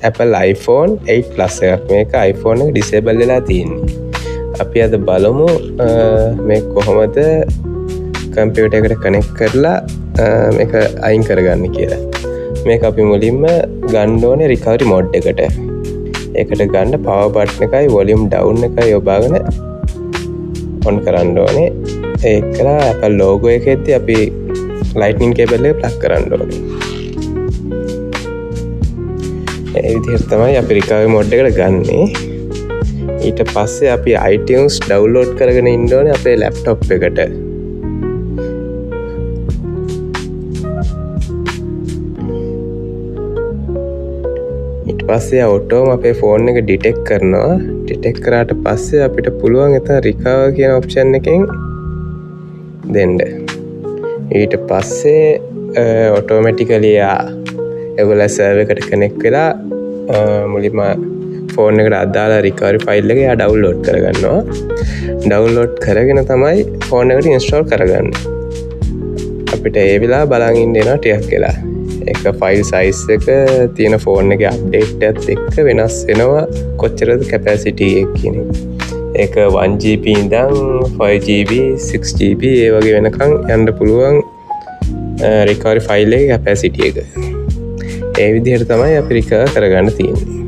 Apple iPhone 8 Plus එකක්. මේක iPhone එක disable වෙලා තියෙන්නේ. අපි අද බලමු මේ කොහොමද කම්පියුටර් එකට කනෙක්ට් කරලා මේක අයින් කරගන්න කියලා. මේක අපි මුලින්ම ගන්න ඕනේ recovery mode එකට. ඒකට ගන්න power button එකයි volume down එකයි යොදාගෙන on කරන්න ඕනේ. ඒකලා Apple logo එකෙද්දී අපි lightning cable එක plug කරන්න ඕනේ. ඒ විදිහට තමයි අපි recovery mode එකට ගන්නෙ. ඊට පස්සේ අපි iTunes download කරගෙන ඉන්න ඕනේ අපේ laptop එකට. ඊට පස්සේ ඔටෝම අපේ ෆෝන් එක ඩිටෙක්ට් කරනවා. ඩිටෙක්ට් කරාට පස්සේ අපිට පුළුවන් එතන recover කියන option එකෙන් දෙන්න. ඊට පස්සේ automatically ඒගොල්ලෝ සර්වර් එකට කනෙක්ට් වෙලා මුලින්ම ෆෝන් එකට අදාළ recovery file එක download කරගන්නවා. download කරගෙන තමයි ෆෝන් එකට install කරගන්නේ. අපිට ඒ වෙලාව බලන් ඉන්න වෙනවා ටිකක් වෙලා. ඒක ෆයිල් සයිස් එක තියෙන ෆෝන් එකේ අප්ඩේට් එකත් එක්ක වෙනස් වෙනවා කොච්චරද කැපැසිටි එක කියන එක. ඒක 1GB ඉඳන් 5GB 6GB ඒ වගේ වෙනකන් යන්න පුළුවන් recovery file එකේ කැපැසිටි එක. ඒ විදිහට තමයි අපි recover කරගන්න තියෙන්නේ.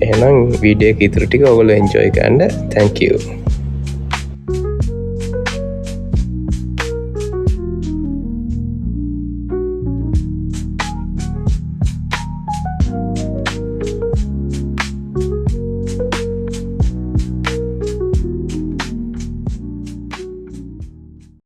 එහෙනම් වීඩියෝ එක ඉතුරු ටික ඔයගොල්ලෝ enjoy කරන්න. Thank you.